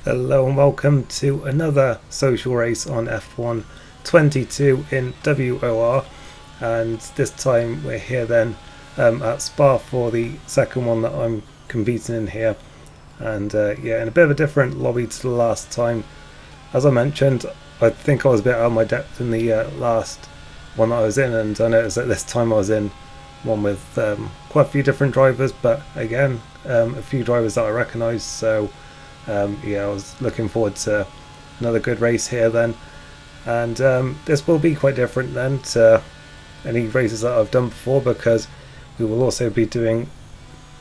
Hello and welcome to another social race on F1 22 in WOR, and this time we're here then at Spa for the second one that I'm competing in here, and yeah, in a bit of a different lobby to the last time. As I mentioned, I think I was a bit out of my depth in the last one that I was in, and I noticed that this time I was in one with quite a few different drivers, but again a few drivers that I recognise, so yeah, I was looking forward to another good race here then, and this will be quite different then to any races that I've done before, because we will also be doing,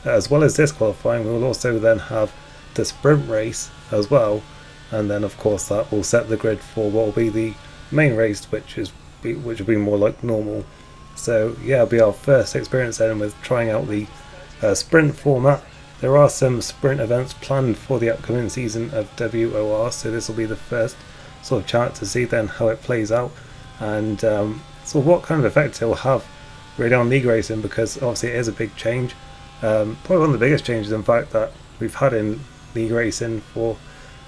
as well as this qualifying, we will also then have the sprint race as well, and then of course that will set the grid for what will be the main race, which will be more like normal. So yeah, it'll be our first experience then with trying out the sprint format. There are some sprint events planned for the upcoming season of WOR, so this will be the first sort of chance to see then how it plays out, and so what kind of effect it will have really on league racing, because obviously it is a big change, probably one of the biggest changes in fact that we've had in league racing for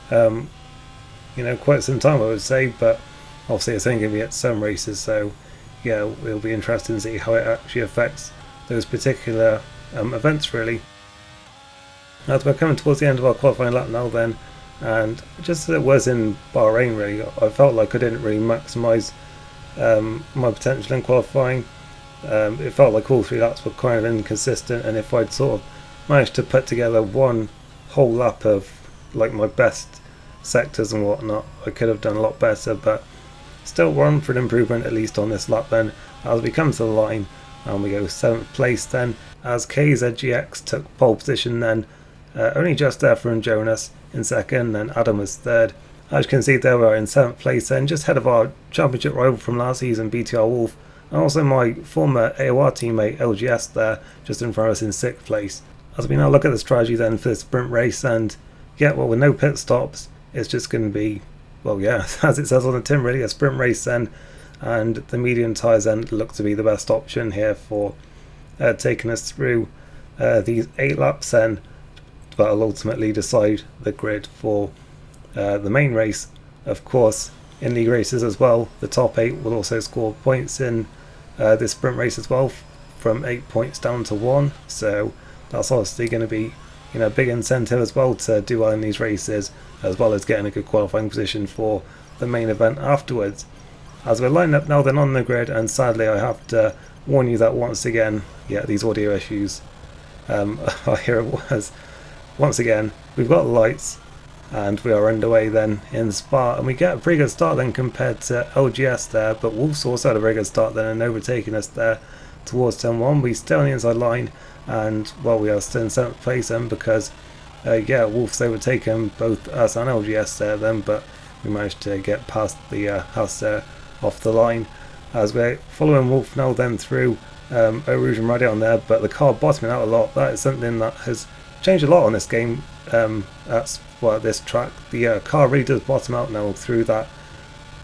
quite some time, I would say, but obviously it's only going to be at some races, so yeah, it'll be interesting to see how it actually affects those particular events really. As we're coming towards the end of our qualifying lap now then, and just as it was in Bahrain really, I felt like I didn't really maximise my potential in qualifying. It felt like all three laps were kind of inconsistent, and if I'd sort of managed to put together one whole lap of like my best sectors and whatnot, I could have done a lot better, but still one for an improvement at least on this lap then, as we come to the line and we go 7th place then, as KZGX took pole position then, only just there from Jonas in second, and Adam was third. As you can see there, we're in 7th place then, just ahead of our championship rival from last season, BTR Wolf, and also my former AOR teammate LGS there, just in front of us in 6th place. As we now look at the strategy then for the sprint race, and yeah, well, with no pit stops, it's just going to be, well yeah, as it says on the tin really, a sprint race then, and the medium tyres then look to be the best option here for taking us through these 8 laps then, but will ultimately decide the grid for the main race. Of course, in league races as well, the top 8 will also score points in this sprint race as well, from 8 points down to 1, so that's obviously going to be a big incentive as well to do well in these races, as well as getting a good qualifying position for the main event afterwards. As we're lined up now then on the grid, and sadly I have to warn you that once again, yeah, these audio issues, here it was. Once again, we've got lights, and we are underway then in Spa, and we get a pretty good start then compared to LGS there, but Wolf's also had a very good start then and overtaking us there towards turn 1. We stay on the inside line, and well, we are still in 7th place then, because yeah, Wolf's overtaken both us and LGS there then, but we managed to get past the house there off the line, as we're following Wolf now then through Eau Rouge and Radion there, but the car bottoming out a lot. That is something that has changed a lot on this game, at this track. The car really does bottom out now through that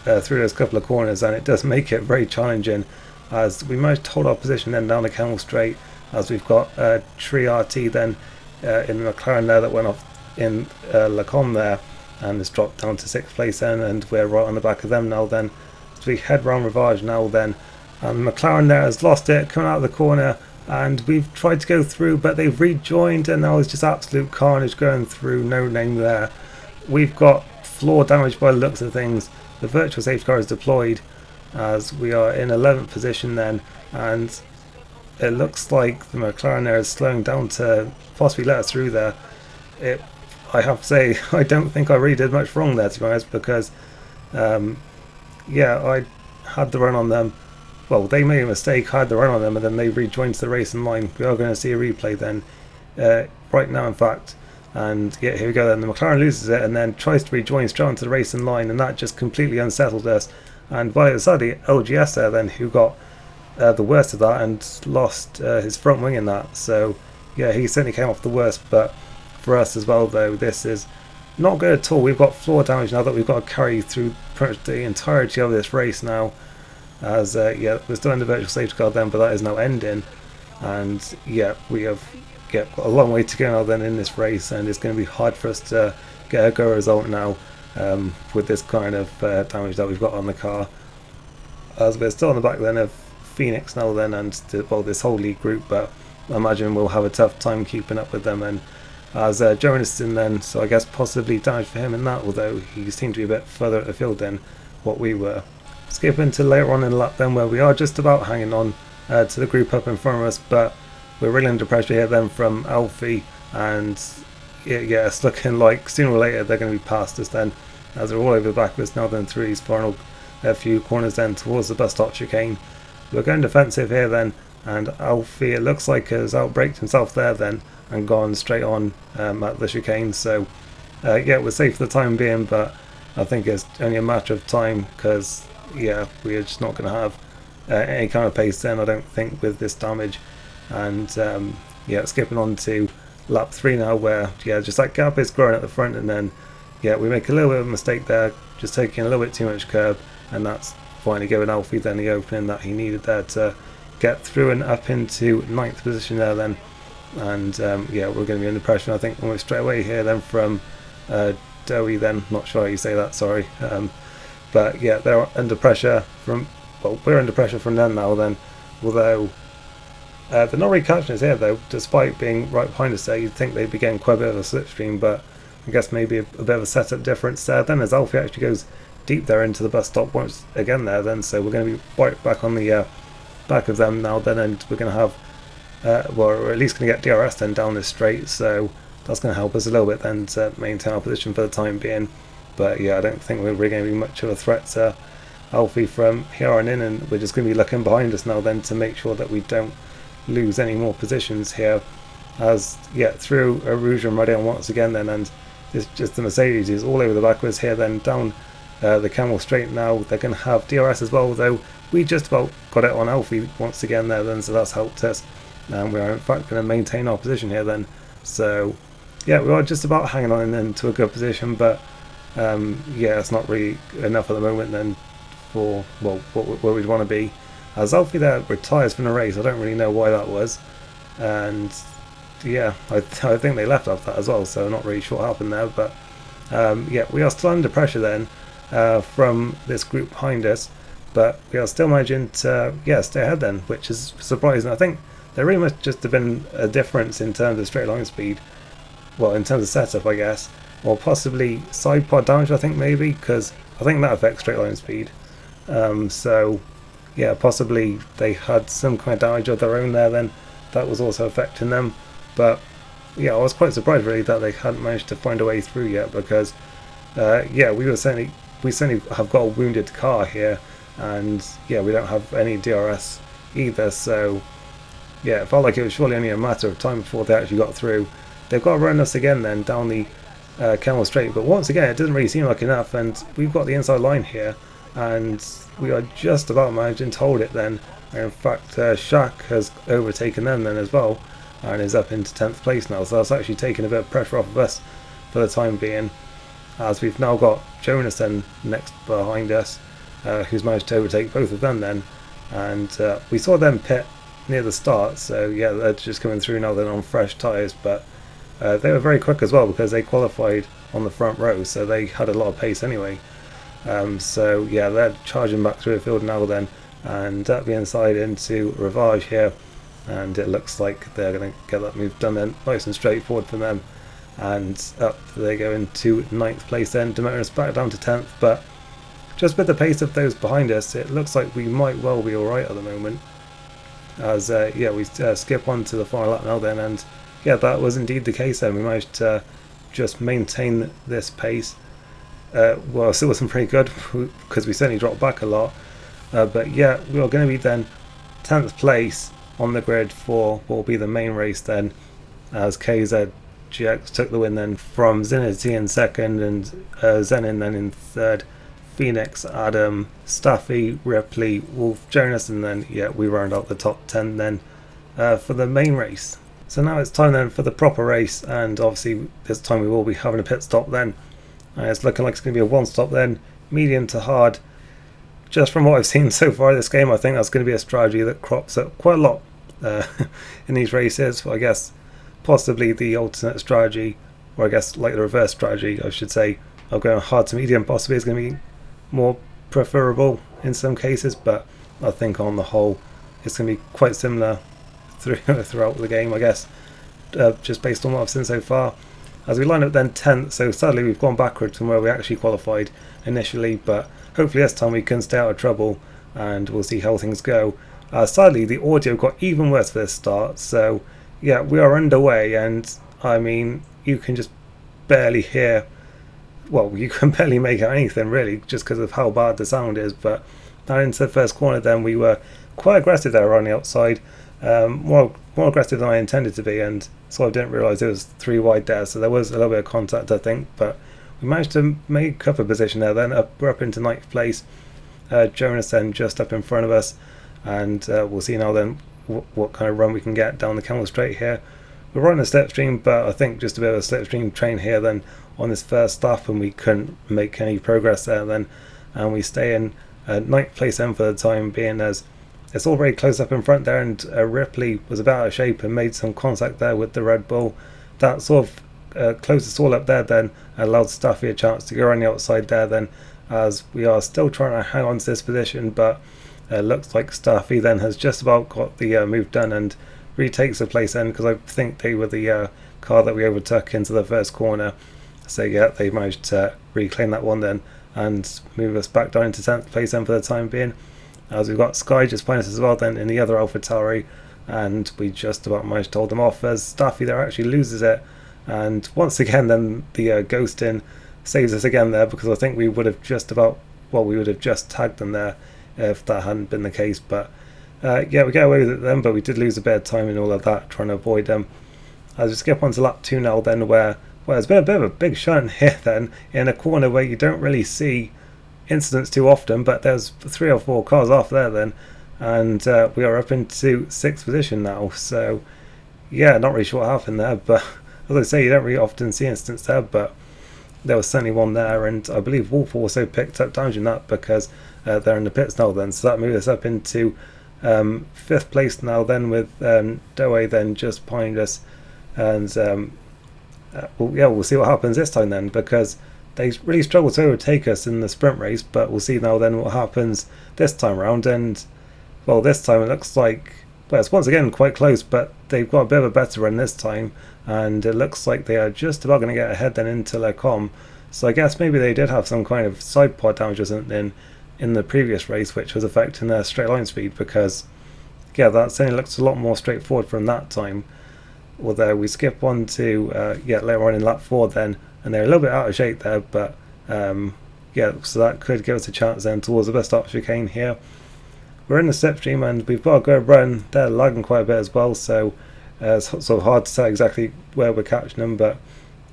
through those couple of corners, and it does make it very challenging, as we managed to hold our position then down the Camel Straight, as we've got Tree RT then in the McLaren there that went off in Lacombe there, and has dropped down to 6th place then, and we're right on the back of them now then, as we head round Rivage now then, and McLaren there has lost it coming out of the corner, and we've tried to go through, but they've rejoined, and now it's just absolute carnage going through. No name there. We've got floor damage by the looks of things. The virtual safety car is deployed, as we are in 11th position then, and it looks like the McLaren there is slowing down to possibly let us through there. I have to say, I don't think I really did much wrong there, to be honest, because yeah, I had the run on them. Well, they made a mistake, had the run on them, and then they rejoined the racing line. We are going to see a replay then, right now in fact. And yeah, here we go then. The McLaren loses it and then tries to rejoin straight onto the racing line, and that just completely unsettled us. And by sadly, LGS there then, who got the worst of that and lost his front wing in that. So yeah, he certainly came off the worst. But for us as well though, this is not good at all. We've got floor damage now that we've got to carry through pretty much the entirety of this race now. As yeah, we're still in the virtual safety car then, but that is now ending, and yeah, we have got a long way to go now then in this race, and it's going to be hard for us to get a go result now with this kind of damage that we've got on the car. As we're still on the back then of Phoenix now then, and this whole league group, but I imagine we'll have a tough time keeping up with them. And as Jonas in then, so I guess possibly damage for him in that, although he seemed to be a bit further at the field than what we were. Skipping to later on in the lap then, where we are just about hanging on to the group up in front of us, but we're really under pressure here then from Alfie, and yeah, it's looking like sooner or later they're going to be past us then, as they're all over backwards now then through his final a few corners then towards the bus stop chicane. We're going defensive here then, and Alfie, it looks like, has outbraked himself there then and gone straight on at the chicane. So yeah, we're safe for the time being, but I think it's only a matter of time, because yeah, we're just not going to have any kind of pace then, I don't think, with this damage. And yeah, skipping on to lap 3 now, where yeah, just that gap is growing at the front, and then yeah, we make a little bit of a mistake there, just taking a little bit too much curb, and that's finally giving Alfie then the opening that he needed there to get through and up into 9th position there then. And yeah, we're going to be under pressure, I think, almost straight away here then from Dowie then, not sure how you say that, sorry. But yeah, they're under pressure from, well, we're under pressure from them now then, although they're not really catching us here though, despite being right behind us there. You'd think they'd be getting quite a bit of a slipstream, but I guess maybe a bit of a setup difference there then, as Alfie actually goes deep there into the bus stop once again there then. So we're going to be right back on the back of them now then, and we're going to have well, we're at least going to get DRS then down this straight, so that's going to help us a little bit then to maintain our position for the time being. But yeah, I don't think we're really going to be much of a threat to Alfie from here on in, and we're just going to be looking behind us now then to make sure that we don't lose any more positions here, as yeah, through Rouge and Radion once again then, and it's just the Mercedes is all over the backwards here then down the Camel straight now. They're going to have DRS as well, though we just about got it on Alfie once again there then, so that's helped us, and we are in fact going to maintain our position here then. So yeah, we are just about hanging on into a good position, but yeah, it's not really enough at the moment then for, well, where we'd want to be. As Alfie there retires from the race, I don't really know why that was, and yeah, I think they left off that as well, so I'm not really sure what happened there. But yeah, we are still under pressure then from this group behind us, but we are still managing to yeah, stay ahead then, which is surprising. I think there really must just have been a difference in terms of straight line speed, well, in terms of setup I guess, or possibly side pod damage, I think, maybe, because I think that affects straight line speed. So yeah, possibly they had some kind of damage of their own there then that was also affecting them. But yeah, I was quite surprised really that they hadn't managed to find a way through yet, because yeah, we certainly have got a wounded car here, and yeah, we don't have any DRS either. So yeah, it felt like it was surely only a matter of time before they actually got through. They've got to run us again then down the Camel Straight, but once again it doesn't really seem like enough, and we've got the inside line here, and we are just about managing to hold it then. And in fact, Shaq has overtaken them then as well, and is up into 10th place now, so that's actually taking a bit of pressure off of us for the time being, as we've now got Jonas then next behind us, who's managed to overtake both of them then. And we saw them pit near the start, so yeah, they're just coming through now then on fresh tyres, but they were very quick as well, because they qualified on the front row, so they had a lot of pace anyway. So yeah, they're charging back through the field now then, and up the inside into Ravage here, and it looks like they're going to get that move done then, nice and straightforward for them. And up they go into 9th place then, demoting us back down to 10th, but just with the pace of those behind us, it looks like we might well be alright at the moment, as yeah, we skip on to the final lap now then, and yeah, that was indeed the case then. We managed to just maintain this pace. Well, it still wasn't pretty good, because we certainly dropped back a lot, but yeah, we are going to be then 10th place on the grid for what will be the main race then, as KZGX took the win then from Zinity in second, and Zenin then in third, Phoenix, Adam, Staffy, Ripley, Wolf, Jonas, and then yeah, we round out the top 10 then for the main race. So now it's time then for the proper race, and obviously this time we will be having a pit stop then. It's looking like it's going to be a one stop then, medium to hard. Just from what I've seen so far this game, I think that's going to be a strategy that crops up quite a lot in these races. I guess possibly the alternate strategy or I guess like the reverse strategy, I should say, of going hard to medium possibly is going to be more preferable in some cases, but I think on the whole it's going to be quite similar throughout the game, I guess, just based on what I've seen so far. As we line up then 10th, so sadly we've gone backwards from where we actually qualified initially, but hopefully this time we can stay out of trouble and we'll see how things go. Sadly the audio got even worse for this start, so yeah, we are underway, and I mean you can just barely hear, well, you can barely make out anything really just because of how bad the sound is. But down into the first corner then we were quite aggressive there on the outside, more aggressive than I intended to be, and so I didn't realise it was 3 wide there, so there was a little bit of contact I think, but we managed to make up a position there then. We're up into 9th place, Jonas then just up in front of us, and we'll see now then what kind of run we can get down the Camel Straight here. We're right in a slipstream, but I think just a bit of a slipstream train here then on this first stop, and we couldn't make any progress there then, and we stay in 9th place then for the time being, as it's all very close up in front there, and Ripley was a bit out of shape and made some contact there with the Red Bull. That sort of closed us all up there then, allowed Staffy a chance to go around the outside there then, as we are still trying to hang on to this position, but looks like Staffy then has just about got the move done and retakes the place then, because I think they were the car that we overtook into the first corner. So yeah, they managed to reclaim that one then and move us back down into 10th place then for the time being, as we've got Sky just behind us as well then in the other AlphaTauri, and we just about managed to hold them off as Staffy there actually loses it, and once again then the Ghost in saves us again there, because I think we would have just about, well, we would have just tagged them there if that hadn't been the case. But yeah, we get away with it then, but we did lose a bit of time in all of that trying to avoid them. As we skip on to lap 2 now then, where there's been a bit of a big shunt here then in a corner where you don't really see incidents too often, but there's 3 or 4 cars off there then, and we are up into 6th position now. So yeah, not really sure what happened there, but as I say, you don't really often see incidents there, but there was certainly one there, and I believe Wolf also picked up damage in that because they're in the pits now then, so that moved us up into 5th place now then, with Doe then just behind us, and well, yeah, we'll see what happens this time then, because they really struggled to overtake us in the sprint race, but we'll see now then what happens this time around. And well, this time it looks like, well, it's once again quite close, but they've got a bit of a better run this time, and it looks like they are just about going to get ahead then into Le Com. So I guess maybe they did have some kind of side pod damage or something in the previous race, which was affecting their straight line speed, because yeah, that certainly looks a lot more straightforward from that time. Although we skip on to yeah, later on in lap 4 then, and they're a little bit out of shape there, but yeah, so that could give us a chance then towards the best stop chicane here. We're in the slipstream and we've got a good run. They're lagging quite a bit as well, so it's sort of hard to say exactly where we're catching them, but,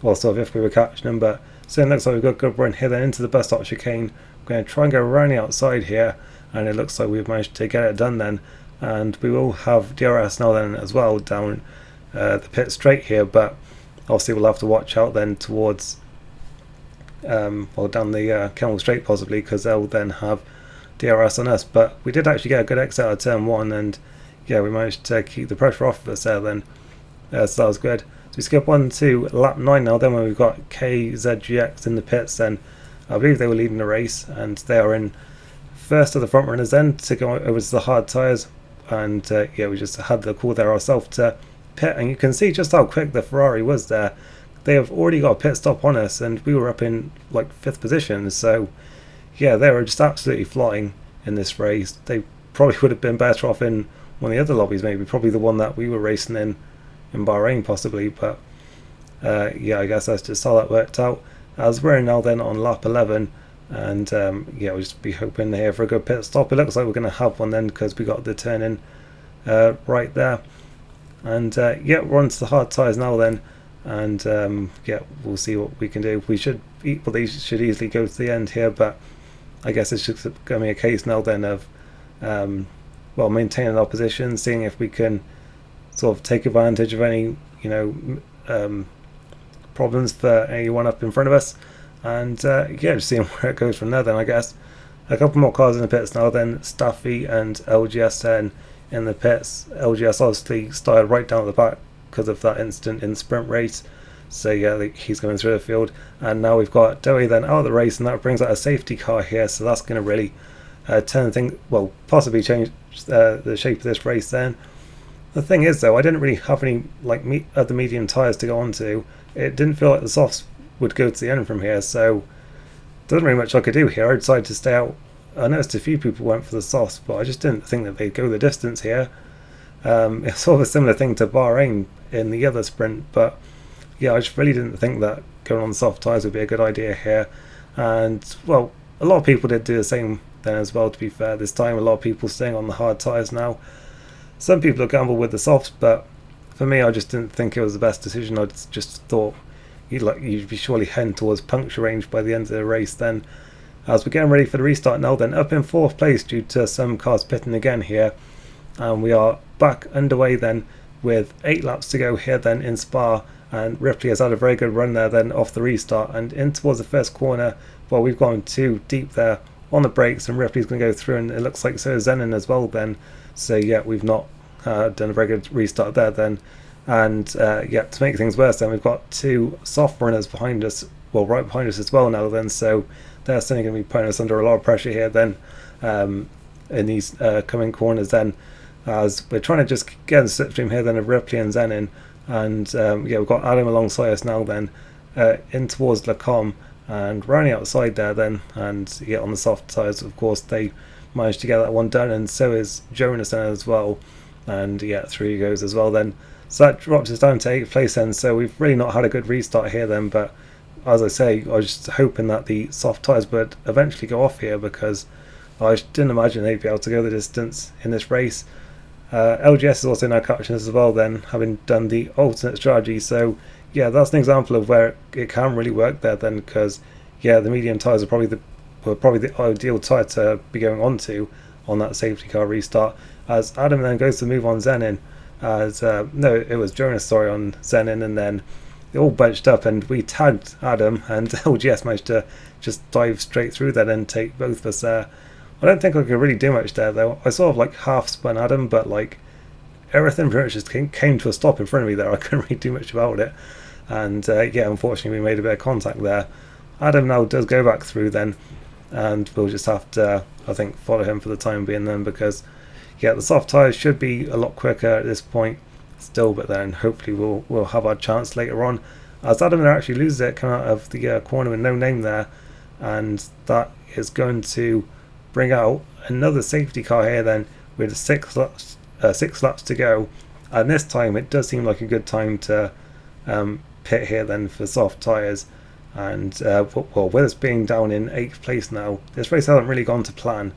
well, sort of if we were catching them, but so it looks like we've got a good run here then into the best stop chicane. We're going to try and go around the outside here, and it looks like we've managed to get it done then, and we will have DRS now then as well down the pit straight here, but obviously we'll have to watch out then towards well, down the Camel Straight possibly, because they'll then have DRS on us. But we did actually get a good exit out of turn 1, and yeah, we managed to keep the pressure off of us there then, so that was good. So we skip on to lap 9 now then, when we've got KZGX in the pits then. I believe they were leading the race, and they are in first of the front runners then to go over to the hard tyres, and yeah, we just had the call there ourselves to pit, and you can see just how quick the Ferrari was there. They have already got a pit stop on us, and we were up in like 5th position, so yeah, they were just absolutely flying in this race. They probably would have been better off in one of the other lobbies, maybe probably the one that we were racing in Bahrain possibly, but yeah, I guess that's just how that worked out. As we're now then on lap 11, and yeah, we'll just be hoping here for a good pit stop. It looks like we're going to have one then, because we got the turn in right there. And yeah, we're on to the hard tyres now then, and yeah, we'll see what we can do. We should, well, these should easily go to the end here, but I guess it's just going to be a case now then of well, maintaining our position, seeing if we can sort of take advantage of any, you know, problems for anyone up in front of us, and yeah, just seeing where it goes from there then. I guess a couple more cars in the pits now then, Staffy and LGS 10 in the pits. LGS obviously started right down at the back because of that incident in the sprint race, So yeah, he's going through the field, and now we've got Dowie then out of the race, and that brings out a safety car here, so that's going to really turn things, well, possibly change the shape of this race then. The thing is though, I didn't really have any like other medium tyres to go onto. It didn't feel like the softs would go to the end from here, so there wasn't really much I could do here. I decided to stay out. I noticed a few people went for the softs, but I just didn't think that they'd go the distance here. It's sort of a similar thing to Bahrain in the other sprint, but yeah, I just really didn't think that going on the soft tyres would be a good idea here. And well, a lot of people did do the same then as well, to be fair. This time a lot of people staying on the hard tyres now. Some people have gambled with the softs, but for me, I just didn't think it was the best decision. I just thought you'd be surely heading towards puncture range by the end of the race then. As we're getting ready for the restart now then, up in 4th place due to some cars pitting again here, and we are back underway then with 8 laps to go here then in Spa, and Ripley has had a very good run there then off the restart and in towards the first corner. Well, we've gone too deep there on the brakes, and Ripley's going to go through, and it looks like so is Zenin as well then. So yeah, we've not done a very good restart there then. And yeah, to make things worse then, we've got 2 soft runners behind us, well, right behind us as well now then, so they're certainly going to be putting us under a lot of pressure here then in these coming corners then, as we're trying to just get in the slipstream here then of Ripley and Zenin. And yeah, we've got Adam alongside us now then in towards Lacombe, and running outside there then, and yeah, on the soft tyres of course they managed to get that one done, and so is Jonas then as well, and yeah, through he goes as well then. So that drops us down to 8th place then, so we've really not had a good restart here then, but as I say, I was just hoping that the soft tyres would eventually go off here, because I didn't imagine they'd be able to go the distance in this race. LGS is also now catching us as well then, having done the alternate strategy, so yeah, that's an example of where it can really work there then, because yeah, the medium tyres are probably the ideal tyre to be going on to on that safety car restart, as Adam then goes to move on Zenin, as no, it was Jonas, sorry, on Zenin, and then they all bunched up and we tagged Adam, and LGS managed to just dive straight through that and take both of us there. I don't think I could really do much there though. I sort of like half spun Adam, but like everything pretty much just came to a stop in front of me there. I couldn't really do much about it, and yeah, unfortunately we made a bit of contact there. Adam now does go back through then, and we'll just have to, I think, follow him for the time being then, because yeah, the soft tyres should be a lot quicker at this point still, but then hopefully we'll have our chance later on, as Adam there actually loses it coming out of the corner with no name there, and that is going to bring out another safety car here then with 6 laps to go, and this time it does seem like a good time to pit here then for soft tyres. And well, with us being down in 8th place now, this race hasn't really gone to plan.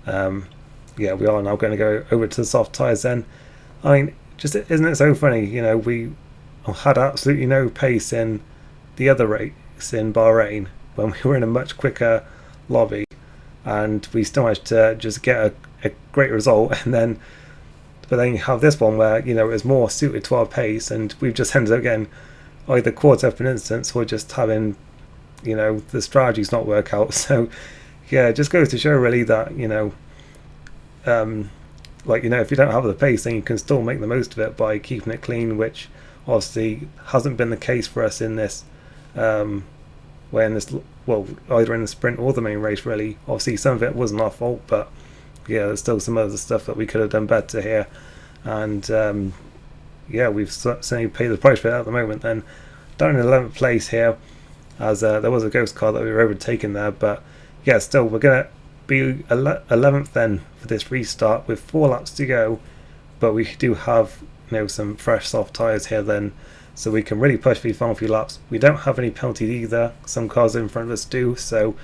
Yeah, we are now going to go over to the soft tyres then. I mean, just isn't it so funny, you know, we had absolutely no pace in the other race in Bahrain when we were in a much quicker lobby, and we still managed to just get a great result, and then but then you have this one where, you know, it was more suited to our pace, and we've just ended up getting either caught up in instance or just having, you know, the strategies not work out. So yeah, it just goes to show really that, you know, like, you know, if you don't have the pace, then you can still make the most of it by keeping it clean, which obviously hasn't been the case for us in this where in this, well, either in the sprint or the main race really. Obviously some of it wasn't our fault, but yeah, there's still some other stuff that we could have done better here, and yeah, we've certainly paid the price for it at the moment then. Down in 11th place here, as there was a ghost car that we were overtaken there, but yeah, still we're going to be 11th then for this restart with 4 laps to go, but we do have, you know, some fresh soft tyres here then, so we can really push these final few laps. We don't have any penalties either, some cars in front of us do, so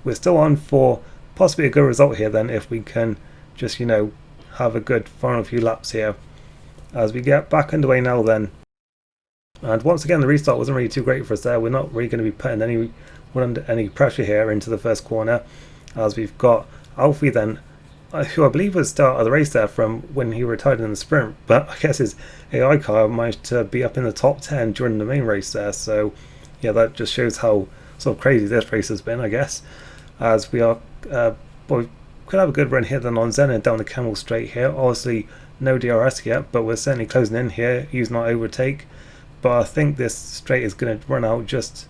we're still on for possibly a good result here then if we can just, you know, have a good final few laps here as we get back underway now then. And once again, the restart wasn't really too great for us there. We're not really going to be putting anyone under any pressure here into the first corner, as we've got Alfie then, who I believe was start of the race there from when he retired in the sprint, but I guess his AI car managed to be up in the top 10 during the main race there. So yeah, that just shows how sort of crazy this race has been, I guess, as we are well, we could have a good run here then on Zenith down the Camel Straight here. Obviously no DRS yet, but we're certainly closing in here using our overtake. but I think this straight is going to run out just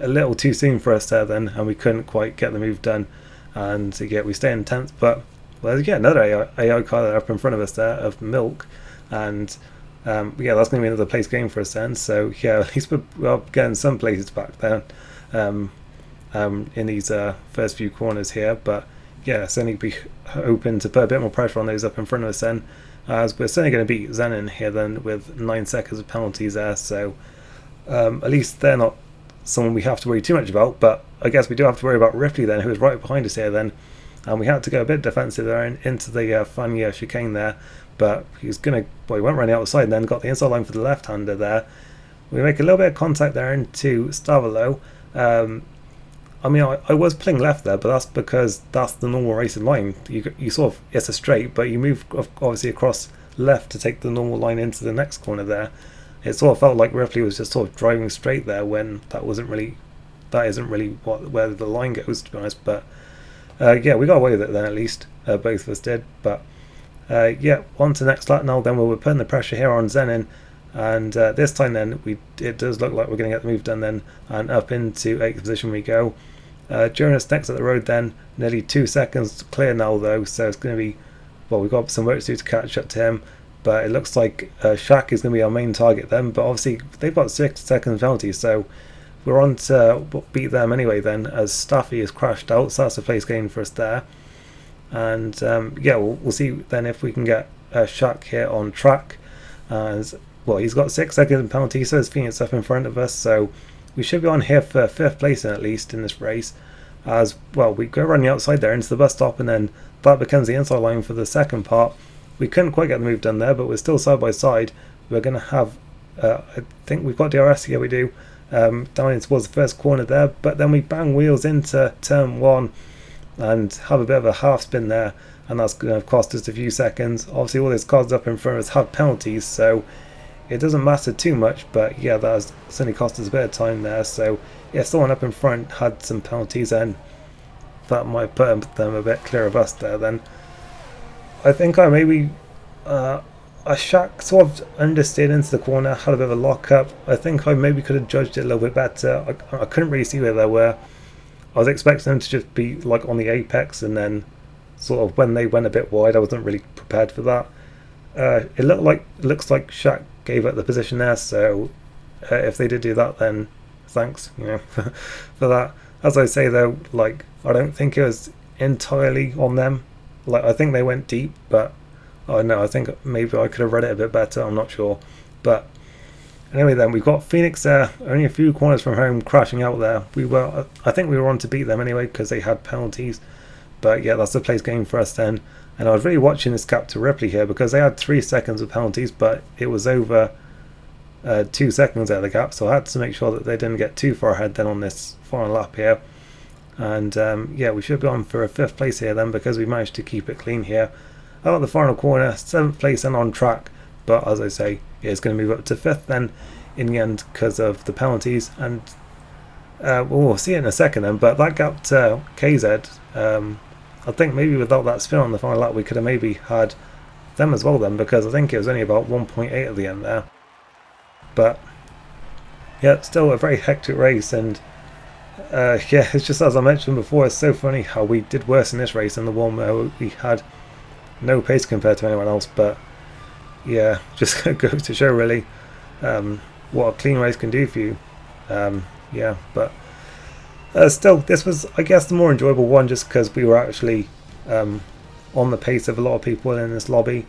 a little too soon for us there then, and we couldn't quite get the move done, and yeah, we stay in 10th. But well, yeah, another AI car there up in front of us there of Milk, and yeah, that's going to be another place game for us then. So yeah, at least we're getting some places back then in these first few corners here. But yeah, certainly be hoping to put a bit more pressure on those up in front of us then, as we're certainly going to beat Zenon here then with 9 seconds of penalties there. So at least they're not someone we have to worry too much about. But I guess we do have to worry about Ripley then, who is right behind us here then, and we had to go a bit defensive there into the funny chicane there. But he's gonna, well, he went around the outside and then got the inside line for the left-hander there. We make a little bit of contact there into Stavolo. I mean, I was playing left there, but that's because that's the normal racing line. You sort of, it's a straight, but you move obviously across left to take the normal line into the next corner there. It sort of felt like Ripley was just sort of driving straight there when that isn't really where the line goes, to be honest. But yeah, we got away with it then, at least both of us did. But yeah, on to the next lap now. Then we're putting the pressure here on Zenon, and this time then it does look like we're going to get the move done then, and up into 8th position we go. Jonas next at the road then, nearly 2 seconds clear now though, so it's going to be, well, we've got some work to do to catch up to him. But it looks like Shaq is going to be our main target then, but obviously they've got 6 seconds penalty, so we're on to beat them anyway then, as Staffy has crashed out, so that's a place gain for us there. And yeah, we'll see then if we can get Shaq here on track. As well, he's got 6 seconds penalty, so is Phoenix up in front of us, so we should be on here for 5th place at least in this race. As well, we go around the outside there into the bus stop, and then that becomes the inside line for the second part. We couldn't quite get the move done there, but we're still side by side. We're going to have, I think we've got DRS here, we do, down in towards the first corner there, but then we bang wheels into turn 1 and have a bit of a half spin there, and that's going to cost us a few seconds. Obviously all these cars up in front of us have penalties, so it doesn't matter too much, but yeah, that has certainly cost us a bit of time there. So yeah, someone up in front had some penalties, and that might put them a bit clear of us there then. I think I maybe a Shaq sort of understeered into the corner, had a bit of a lock up. I think I maybe could have judged it a little bit better. I couldn't really see where they were. I was expecting them to just be like on the apex, and then sort of when they went a bit wide, I wasn't really prepared for that. It looks like Shaq gave up the position there, so if they did do that, then thanks, you know, for that. As I say though, like, I don't think it was entirely on them. Like, I think they went deep, but I don't know, I think maybe I could have read it a bit better, I'm not sure. But anyway then, we've got Phoenix there, only a few corners from home, crashing out there. I think we were on to beat them anyway, because they had penalties. But yeah, that's a place game for us then. And I was really watching this gap to Ripley here, because they had 3 seconds of penalties, but it was over 2 seconds out of the gap, so I had to make sure that they didn't get too far ahead then on this final lap here. And yeah, we should be on for a 5th place here then, because we managed to keep it clean here. Out of the final corner, 7th place and on track, but as I say, it's going to move up to 5th then in the end because of the penalties. And we'll see it in a second then, but that gap to KZ, I think maybe without that spin on the final lap we could have maybe had them as well then, because I think it was only about 1.8 at the end there. But yeah, still a very hectic race. And yeah, it's just as I mentioned before, it's so funny how we did worse in this race than the one where we had no pace compared to anyone else. But yeah, just goes to show really what a clean race can do for you. Yeah, but still, this was, I guess, the more enjoyable one, just because we were actually on the pace of a lot of people in this lobby.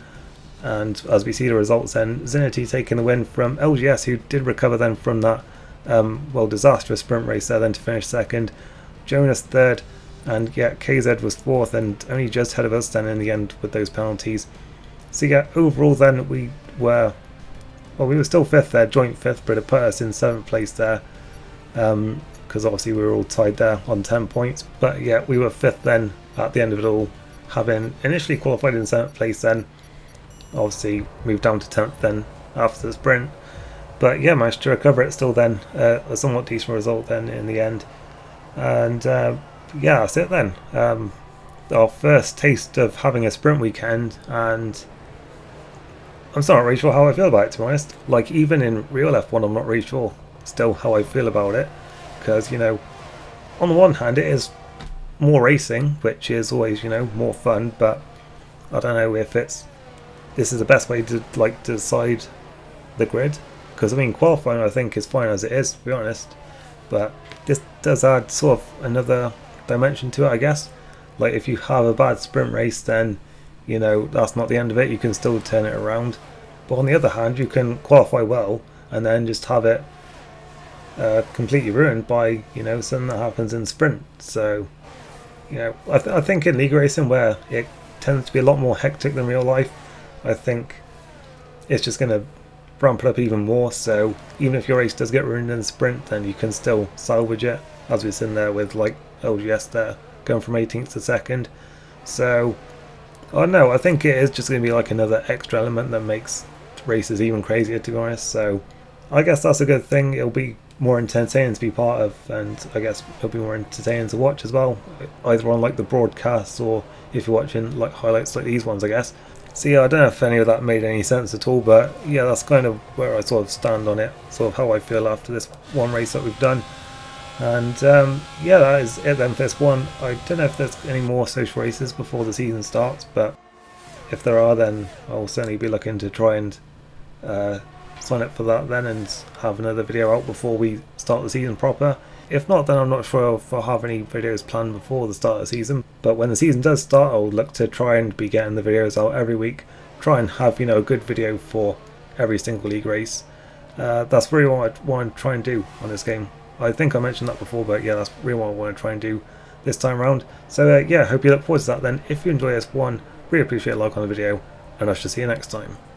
And as we see the results then, Zinity taking the win from LGS, who did recover then from that well, disastrous sprint race there then to finish 2nd, Jonas 3rd, and yeah, KZ was 4th and only just ahead of us then in the end with those penalties. So yeah, overall then we were still 5th there, joint 5th, but it put us in 7th place there, because obviously we were all tied there on 10 points. But yeah, we were 5th then at the end of it all, having initially qualified in 7th place then, obviously moved down to 10th then after the sprint. But yeah, managed to recover it still then, a somewhat decent result then in the end. And yeah, that's it then. Our first taste of having a sprint weekend, and I'm still not really sure how I feel about it, to be honest. Like, even in real F1, I'm not really sure still how I feel about it. Because, you know, on the one hand, it is more racing, which is always, you know, more fun, but I don't know if this is the best way to, like, decide the grid. Because, I mean, qualifying, I think, is fine as it is, to be honest. But this does add sort of another dimension to it, I guess. Like, if you have a bad sprint race, then, you know, that's not the end of it. You can still turn it around. But on the other hand, you can qualify well and then just have it completely ruined by, you know, something that happens in sprint. So, you know, I think in league racing, where it tends to be a lot more hectic than real life, I think it's just going to ramp it up even more. So even if your race does get ruined in the sprint, then you can still salvage it, as we've seen there with like LGS there going from 18th to 2nd. So I don't know, I think it is just going to be like another extra element that makes races even crazier, to be honest. So I guess that's a good thing. It'll be more entertaining to be part of, and I guess it'll be more entertaining to watch as well, either on like the broadcast or if you're watching like highlights like these ones, I guess. So yeah, I don't know if any of that made any sense at all, but yeah, that's kind of where I sort of stand on it, sort of how I feel after this one race that we've done. And yeah, that is it then for this one. I don't know if there's any more social races before the season starts, but if there are, then I'll certainly be looking to try and sign up for that then and have another video out before we start the season proper. If not, then I'm not sure if I'll have any videos planned before the start of the season, but when the season does start, I'll look to try and be getting the videos out every week, try and have, you know, a good video for every single league race. That's really what I want to try and do on this game. I think I mentioned that before, but yeah, that's really what I want to try and do this time around. So yeah, hope you look forward to that then. If you enjoy this one, really appreciate a like on the video, and I shall see you next time.